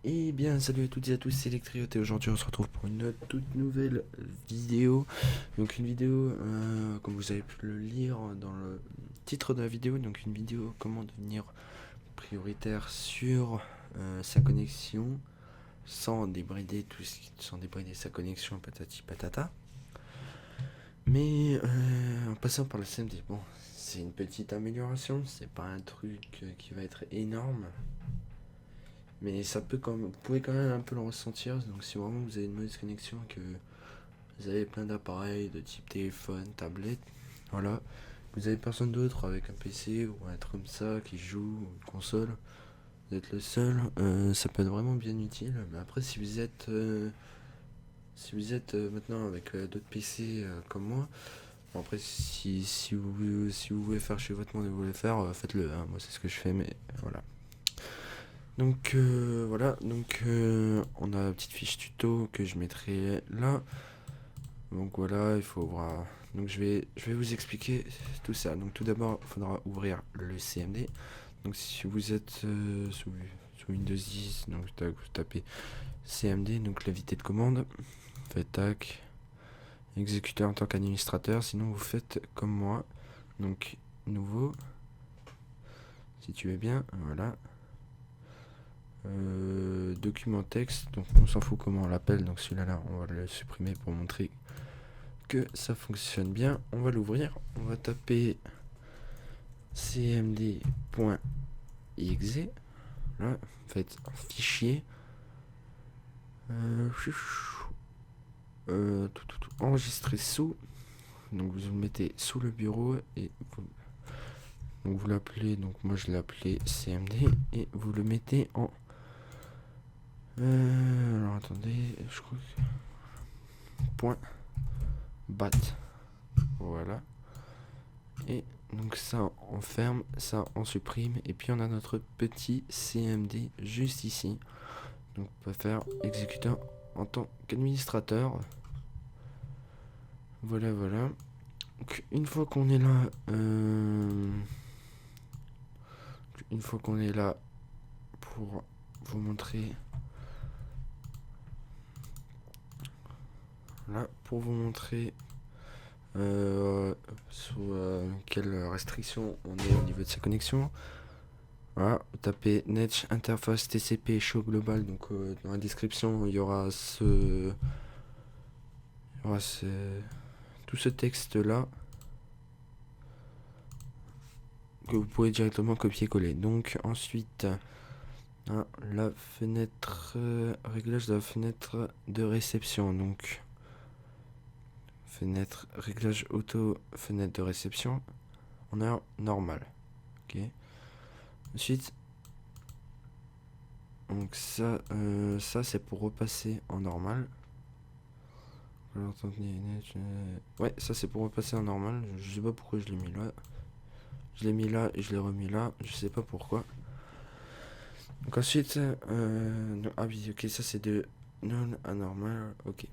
Et bien salut à toutes et à tous, c'est Electriote et aujourd'hui on se retrouve pour une toute nouvelle vidéo. Donc une vidéo, comme vous avez pu le lire dans le titre de la vidéo, donc une vidéo comment devenir prioritaire sur sa connexion sans débrider sans débrider sa connexion patati patata. Mais en passant par le CMD, bon, c'est une petite amélioration, c'est pas un truc qui va être énorme. Mais ça peut quand même, vous pouvez quand même un peu le ressentir. Donc si vraiment vous avez une mauvaise connexion et que vous avez plein d'appareils de type téléphone, tablette, voilà, vous avez personne d'autre avec un PC ou un truc comme ça qui joue, ou une console, vous êtes le seul, ça peut être vraiment bien utile. Mais après si vous êtes maintenant avec d'autres PC comme moi, bon, après si vous voulez faire chez votre monde et vous voulez faire, faites-le, hein. Moi c'est ce que je fais, mais voilà. Donc voilà, donc on a la petite fiche tuto que je mettrai là. Donc voilà, il faut voir. Donc je vais vous expliquer tout ça. Donc tout d'abord, il faudra ouvrir le CMD. Donc si vous êtes sous Windows 10, donc vous tapez CMD, donc l'invité de commande. Faites tac, exécuter en tant qu'administrateur. Sinon vous faites comme moi. Donc nouveau, si tu veux bien, voilà. Document texte, donc on s'en fout comment on l'appelle, donc celui-là on va le supprimer pour montrer que ça fonctionne bien. On va l'ouvrir, on va taper cmd.exe, là, faites fichier, enregistrer sous, donc vous le mettez sous le bureau et vous l'appelez, donc moi je l'ai appelé cmd et vous le mettez en alors attendez, je crois que point bat, voilà, et donc ça on ferme, ça on supprime, et puis on a notre petit CMD juste ici. Donc on peut faire exécuteur en tant qu'administrateur. Voilà, voilà. Donc, une fois qu'on est là, pour vous montrer, là, pour vous montrer sous quelle restriction on est au niveau de sa connexion. Voilà, vous tapez Net Interface TCP Show Global, donc dans la description il y aura tout ce texte là que vous pouvez directement copier-coller. Donc ensuite, la fenêtre réglage de la fenêtre de réception, donc fenêtre réglage auto fenêtre de réception en heure normale. Ok. Ensuite, donc ça c'est pour repasser en normal. Ouais, ça c'est pour repasser en normal. Je sais pas pourquoi je l'ai mis là. Je l'ai mis là et je l'ai remis là. Je sais pas pourquoi. Donc ensuite, ah oui, ok, ça c'est de non anormal. Ok.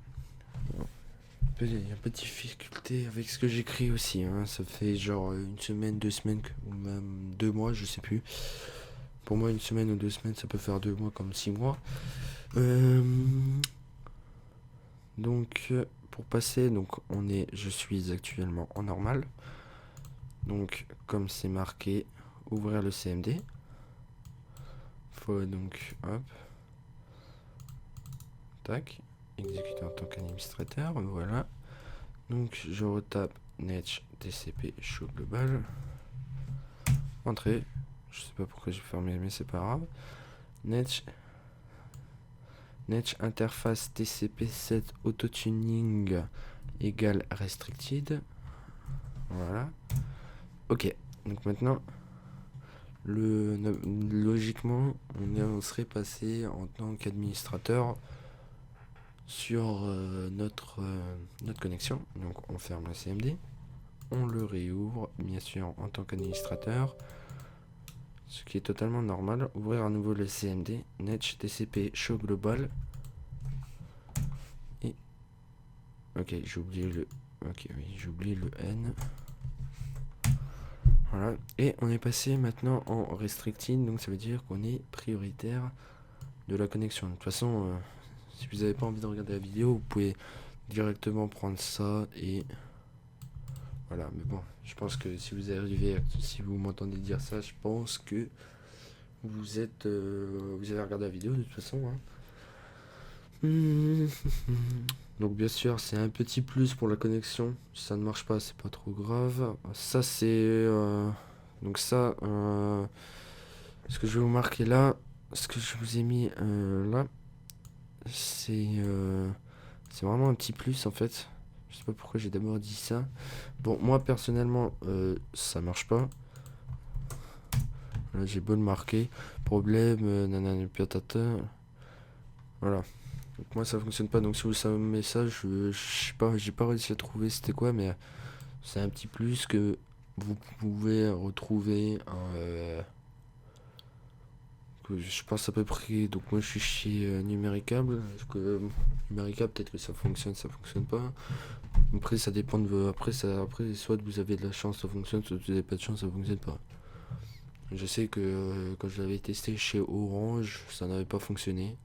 Bon. Il y a un peu de difficulté avec ce que j'écris aussi, hein. Ça fait genre une semaine, 2 semaines, ou même 2 mois, je sais plus. Pour moi, une semaine ou 2 semaines, ça peut faire 2 mois comme 6 mois. Donc, pour passer, donc je suis actuellement en normal. Donc, comme c'est marqué, ouvrir le CMD. Faut donc, hop, tac, exécuter en tant qu'administrateur, voilà. Donc, je retape net tcp show global. Entrée. Je sais pas pourquoi j'ai fermé, mais c'est pas grave. Net interface TCP7 autotuning égale restricted. Voilà. Ok. Donc maintenant, logiquement, on serait passé en tant qu'administrateur sur notre connexion. Donc on ferme le CMD. On le réouvre, bien sûr, en tant qu'administrateur. Ce qui est totalement normal. Ouvrir à nouveau le CMD. Net TCP show global. Et ok, j'ai oublié le. Ok, oui, j'ai oublié le N. Voilà. Et on est passé maintenant en restricted. Donc ça veut dire qu'on est prioritaire de la connexion. De toute façon, si vous n'avez pas envie de regarder la vidéo, vous pouvez directement prendre ça et voilà. Mais bon, je pense que si vous arrivez, si vous m'entendez dire ça, je pense que vous avez regardé la vidéo de toute façon, hein. Donc bien sûr, c'est un petit plus pour la connexion. Si ça ne marche pas, c'est pas trop grave. Ça c'est donc ça, ce que je vais vous marquer là, ce que je vous ai mis là, c'est vraiment un petit plus en fait. Je sais pas pourquoi j'ai d'abord dit ça. Bon, moi personnellement, ça marche pas. Là, j'ai beau le marquer. Problème, nanana, piatata. Voilà. Donc moi ça fonctionne pas. Donc si vous savez un message, je sais pas, j'ai pas réussi à trouver c'était quoi, mais c'est un petit plus que vous pouvez retrouver que je pense à peu près. Donc moi je suis chez Numéricable. Parce que Numéricable peut-être que ça fonctionne pas. Après ça dépend de vos. Après soit vous avez de la chance ça fonctionne, soit vous avez pas de chance ça fonctionne pas. Je sais que quand je l'avais testé chez Orange, ça n'avait pas fonctionné.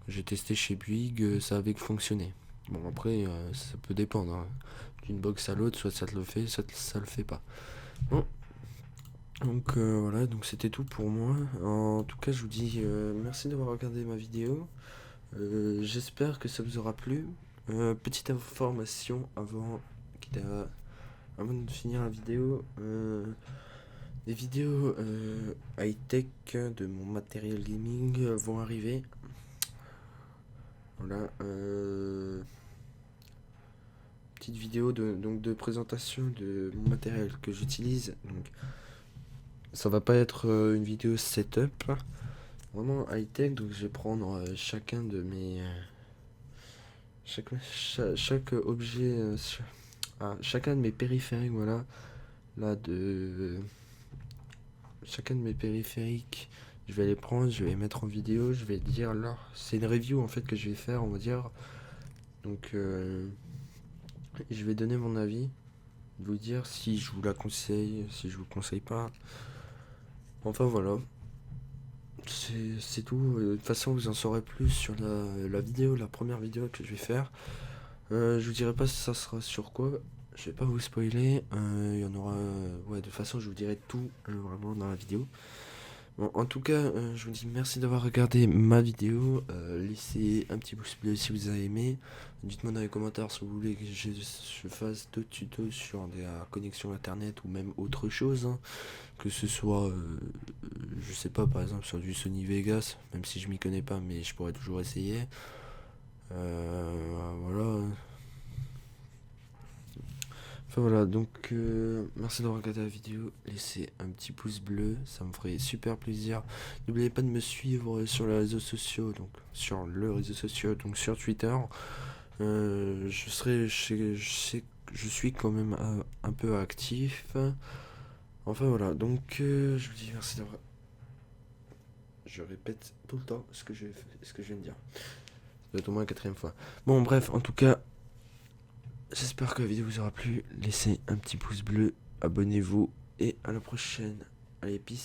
J'ai testé chez Bouygues, ça avait fonctionné. Bon après ça peut dépendre, hein. D'une box à l'autre, soit ça te le fait, soit ça le fait pas. Bon. Donc voilà, donc c'était tout pour moi. En tout cas, je vous dis merci d'avoir regardé ma vidéo. J'espère que ça vous aura plu. Petite information avant de finir la vidéo. Les vidéos high-tech de mon matériel gaming vont arriver. Voilà. Petite vidéo de présentation de mon matériel que j'utilise. Donc ça va pas être une vidéo setup. Vraiment high-tech, donc je vais prendre chacun de mes... chaque objet... chacun de mes périphériques, voilà. Là, chacun de mes périphériques, je vais les prendre, je vais les mettre en vidéo, je vais dire là... C'est une review en fait que je vais faire, on va dire. Donc, je vais donner mon avis. Vous dire si je vous la conseille, si je vous conseille pas. Enfin voilà. C'est tout. De toute façon, vous en saurez plus sur la vidéo, la première vidéo que je vais faire. Je vous dirai pas si ça sera sur quoi. Je vais pas vous spoiler. Il y en aura. Ouais, de toute façon, je vous dirai tout vraiment dans la vidéo. Bon, en tout cas, je vous dis merci d'avoir regardé ma vidéo. Laissez un petit pouce bleu si vous avez aimé. Dites-moi dans les commentaires si vous voulez que je fasse d'autres tutos sur des connexions internet ou même autre chose, hein. Que ce soit, je sais pas, par exemple sur du Sony Vegas, même si je m'y connais pas, mais je pourrais toujours essayer. Voilà. Enfin voilà, donc merci d'avoir regardé la vidéo, laissez un petit pouce bleu, ça me ferait super plaisir. N'oubliez pas de me suivre sur les réseaux sociaux, donc sur le réseau social, donc sur Twitter. Je suis quand même un peu actif. Enfin voilà, donc je vous dis merci d'avoir... Je répète tout le temps ce que je viens de dire. Ça doit être au moins la 4e fois. Bon bref, en tout cas... J'espère que la vidéo vous aura plu. Laissez un petit pouce bleu, abonnez-vous et à la prochaine. Allez, peace.